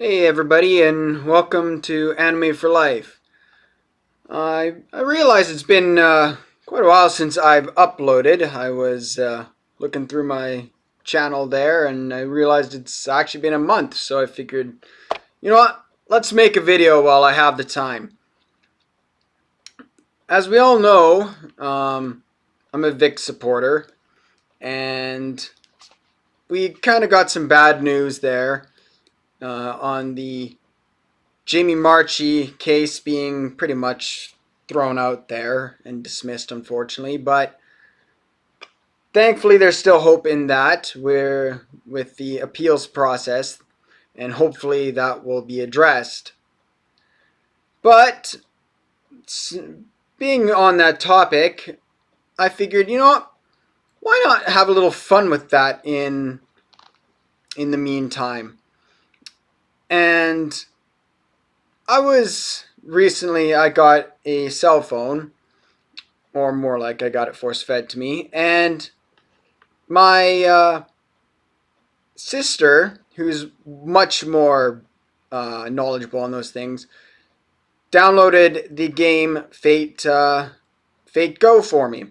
Hey everybody, and welcome to Anime for Life. I realize it's been quite a while since I've uploaded. I was looking through my channel there, and I realized it's actually been a month. So I figured, you know what? Let's make a video while I have the time. As we all know, I'm a Vic supporter, and we kind of got some bad news there on the Jamie Marchi case being pretty much thrown out there and dismissed, unfortunately. But thankfully, there's still hope in that. We're with the appeals process, and hopefully that will be addressed. But being on that topic, I figured, you know what? Why not have a little fun with that in the meantime? And I got a cell phone, or more like I got it force fed to me. And my sister, who's much more knowledgeable on those things, downloaded the game Fate Go for me.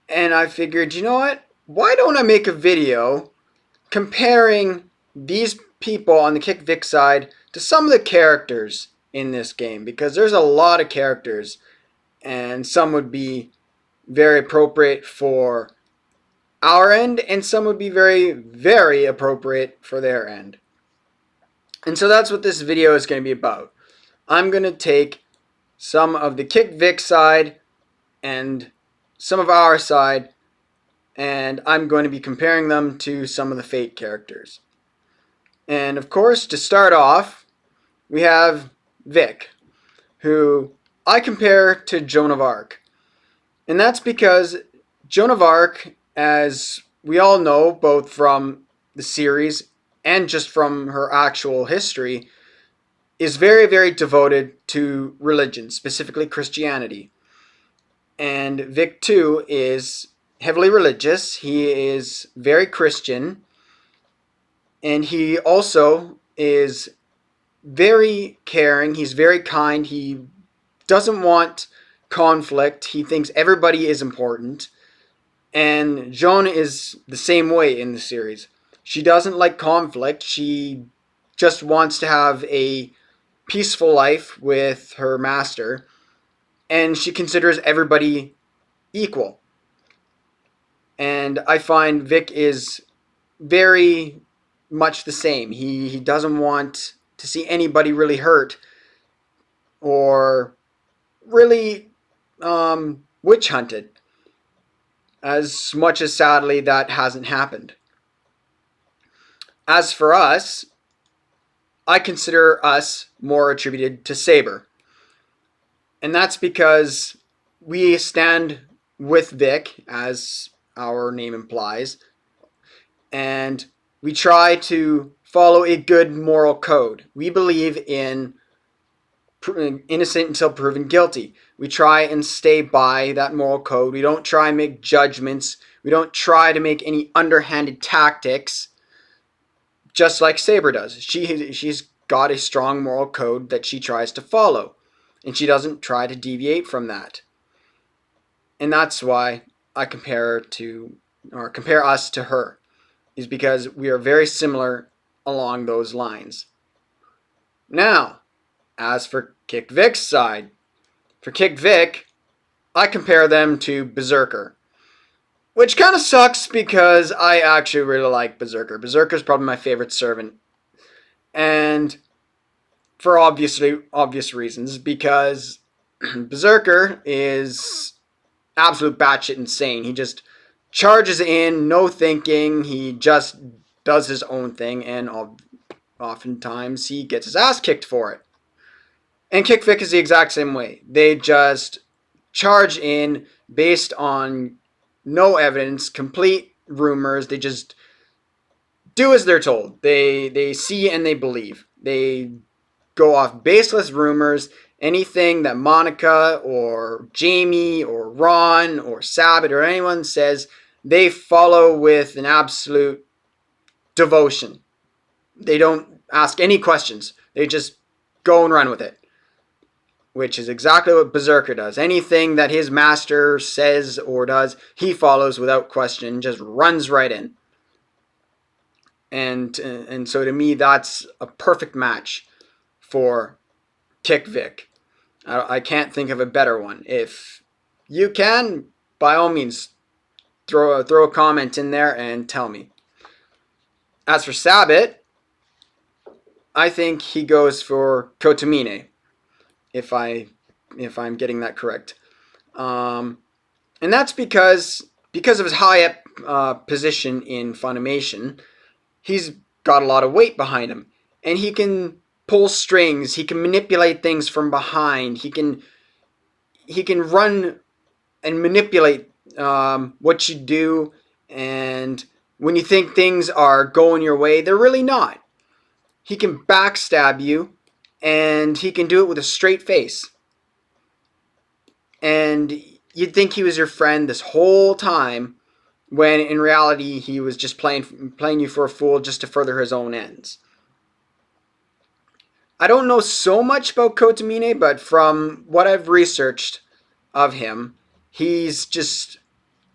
And I figured, you know what? Why don't I make a video comparing these people on the KickVic side to some of the characters in this game? Because there's a lot of characters, and some would be very appropriate for our end, and some would be very, very appropriate for their end. And so that's what this video is going to be about. I'm going to take some of the KickVic side and some of our side, and I'm going to be comparing them to some of the Fate characters. And of course, to start off, we have Vic, who I compare to Joan of Arc. And that's because Joan of Arc, as we all know, both from the series and just from her actual history, is very, very devoted to religion, specifically Christianity. And Vic, too, is heavily religious. He is very Christian. And he also is very caring. He's very kind. He doesn't want conflict. He thinks everybody is important. And Joan is the same way in the series. She doesn't like conflict. She just wants to have a peaceful life with her master, and she considers everybody equal. And I find Vic is very much the same. He doesn't want to see anybody really hurt or really witch hunted, as much as sadly that hasn't happened. As for us, I consider us more attributed to Sabre. And that's because we stand with Vic, as our name implies, and we try to follow a good moral code. We believe in innocent until proven guilty. We try and stay by that moral code. We don't try and make judgments. We don't try to make any underhanded tactics, just like Sabre does. She's got a strong moral code that she tries to follow, and she doesn't try to deviate from that. And that's why I compare us to her, is because we are very similar along those lines. Now, as for KickVic's side, for KickVic, I compare them to Berserker, which kind of sucks because I actually really like Berserker. Berserker is probably my favorite servant, and for obvious reasons, because Berserker is absolute batshit insane. He just charges in, no thinking. He just does his own thing, and oftentimes he gets his ass kicked for it. And KickVic is the exact same way. They just charge in based on no evidence, complete rumors. They just do as they're told. They see and they believe. They go off baseless rumors. Anything that Monica or Jamie or Ron or Sabot or anyone says, they follow with an absolute devotion. They don't ask any questions. They just go and run with it, which is exactly what Berserker does. Anything that his master says or does, he follows without question, just runs right in. And so to me, that's a perfect match for KickVic. I can't think of a better one. If you can, by all means, throw a comment in there and tell me. As for Sabot, I think he goes for Kotomine, if I'm getting that correct. And that's because of his high up position in Funimation, he's got a lot of weight behind him, and he can pull strings. He can manipulate things from behind. He can run and manipulate what you do, and when you think things are going your way, they're really not. He can backstab you, and he can do it with a straight face. And you'd think he was your friend this whole time, when in reality he was just playing you for a fool just to further his own ends. I don't know so much about Kotomine, but from what I've researched of him, he's just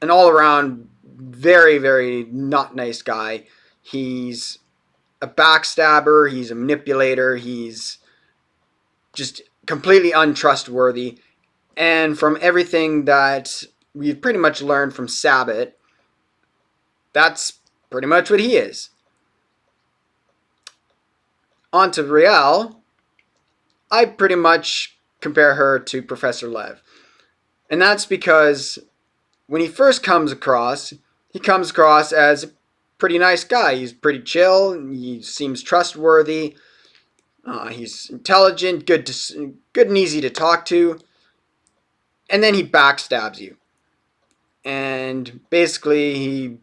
an all-around very, very not nice guy. He's a backstabber, he's a manipulator, he's just completely untrustworthy. And from everything that we've pretty much learned from Sabot, that's pretty much what he is. On to Riel, I pretty much compare her to Professor Lev. And that's because when he first comes across, he comes across as a pretty nice guy. He's pretty chill, he seems trustworthy, he's intelligent, good and easy to talk to. And then he backstabs you. And basically he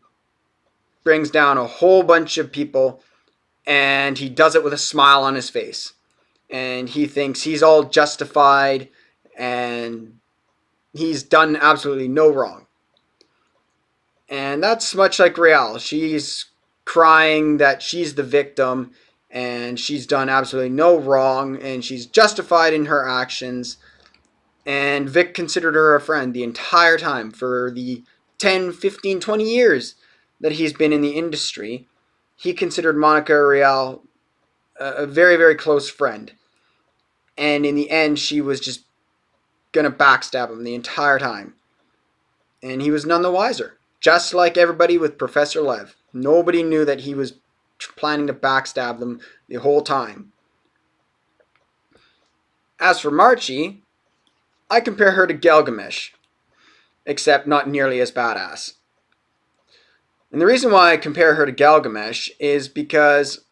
brings down a whole bunch of people, and he does it with a smile on his face. And he thinks he's all justified, and he's done absolutely no wrong. And that's much like Riel. She's crying that she's the victim, and she's done absolutely no wrong, and she's justified in her actions. And Vic considered her a friend the entire time for the 10, 15, 20 years that he's been in the industry. He considered Monica Riel a very, very close friend. And in the end, she was just going to backstab him the entire time. And he was none the wiser. Just like everybody with Professor Lev. Nobody knew that he was planning to backstab them the whole time. As for Marchi, I compare her to Gilgamesh, except not nearly as badass. And the reason why I compare her to Gilgamesh is because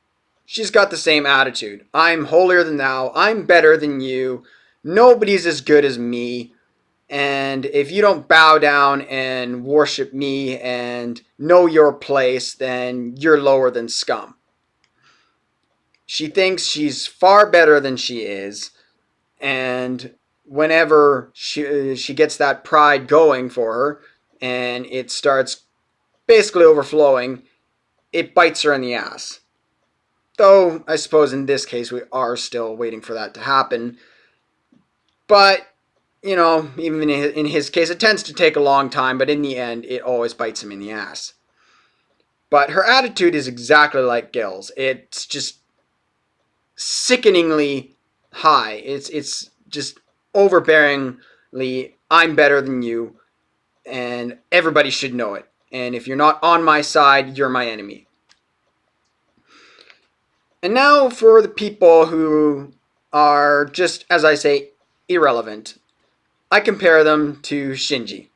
she's got the same attitude. I'm holier than thou. I'm better than you. Nobody's as good as me. And if you don't bow down and worship me and know your place, then you're lower than scum. She thinks she's far better than she is. And whenever she gets that pride going for her and it starts basically overflowing, it bites her in the ass. Though, I suppose in this case we are still waiting for that to happen. But, even in his case, it tends to take a long time, but in the end, it always bites him in the ass. But her attitude is exactly like Gil's. It's just sickeningly high. It's just overbearingly, I'm better than you, and everybody should know it. And if you're not on my side, you're my enemy. And now for the people who are just, as I say, irrelevant. I compare them to Shinji.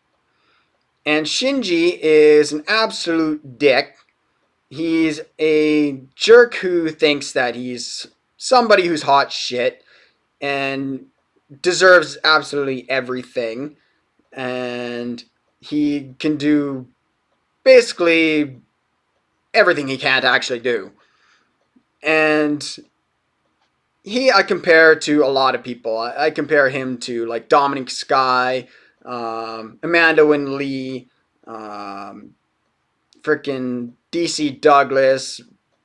And Shinji is an absolute dick. He's a jerk who thinks that he's somebody who's hot shit and deserves absolutely everything. And he can do basically everything he can't actually do. And I compare to a lot of people. I compare him to like Dominic Sky, Amanda Wynn Lee, freaking DC Douglas,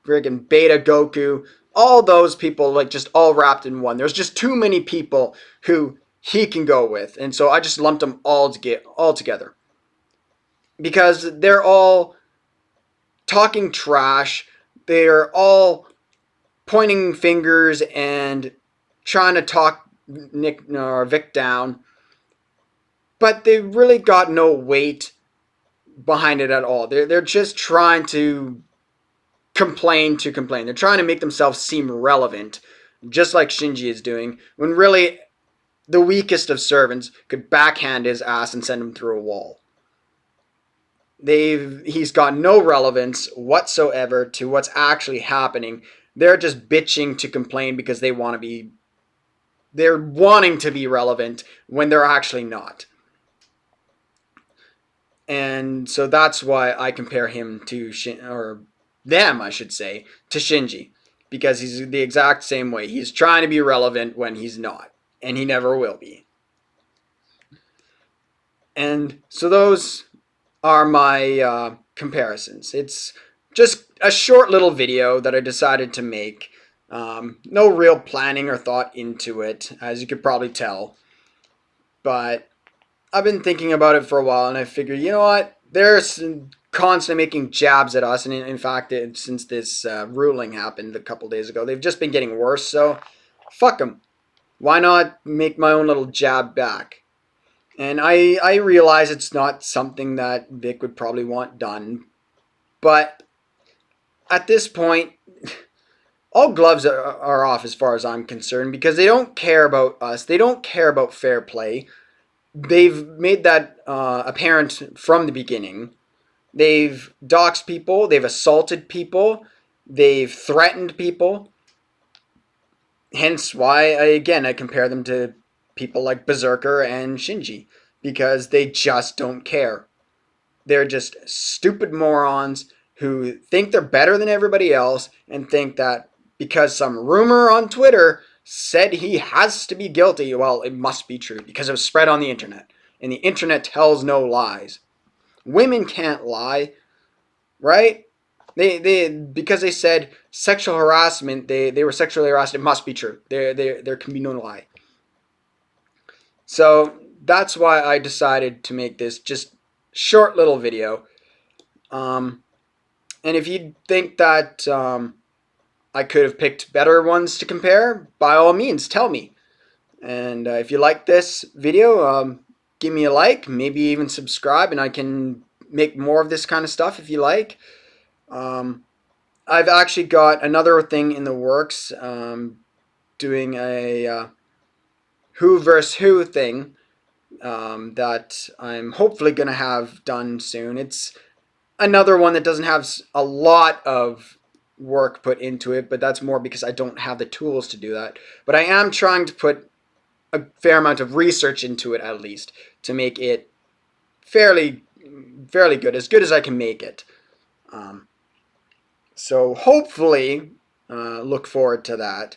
freaking Beta Goku. all those people like just all wrapped in one. There's just too many people who he can go with, and so I just lumped them all together because they're all talking trash. They're all pointing fingers and trying to talk Nick or Vic down, but they really got no weight behind it at all. They're just trying to complain. They're trying to make themselves seem relevant, just like Shinji is doing, when really the weakest of servants could backhand his ass and send him through a wall. He's got no relevance whatsoever to what's actually happening. They're just bitching to complain because they're wanting to be relevant when they're actually not. And so that's why I compare him to or them, I should say, to Shinji, because he's the exact same way. He's trying to be relevant when he's not, and he never will be. And so those are my comparisons. It's just a short little video that I decided to make. No real planning or thought into it, as you could probably tell. But I've been thinking about it for a while, and I figured, you know what? They're constantly making jabs at us, and in fact, since this ruling happened a couple days ago, they've just been getting worse. So, fuck them. Why not make my own little jab back? And I realize it's not something that Vic would probably want done, but at this point, all gloves are off as far as I'm concerned because they don't care about us. They don't care about fair play. They've made that apparent from the beginning. They've doxed people. They've assaulted people. They've threatened people. Hence why, I compare them to people like Berserker and Shinji, because they just don't care. They're just stupid morons who think they're better than everybody else and think that because some rumor on Twitter said he has to be guilty, well, it must be true because it was spread on the internet. And the internet tells no lies. Women can't lie, right? They because they said sexual harassment, they were sexually harassed, it must be true. There can be no lie. So that's why I decided to make this just short little video. And if you think that I could have picked better ones to compare, by all means, tell me. And if you like this video, give me a like, maybe even subscribe, and I can make more of this kind of stuff if you like. I've actually got another thing in the works, doing a who versus who thing that I'm hopefully going to have done soon. It's another one that doesn't have a lot of work put into it, but that's more because I don't have the tools to do that. But I am trying to put a fair amount of research into it, at least, to make it fairly good as I can make it. So hopefully, look forward to that.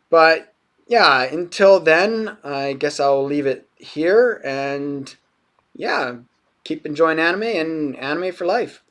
But yeah, until then, I guess I'll leave it here, and yeah, keep enjoying anime and anime for life.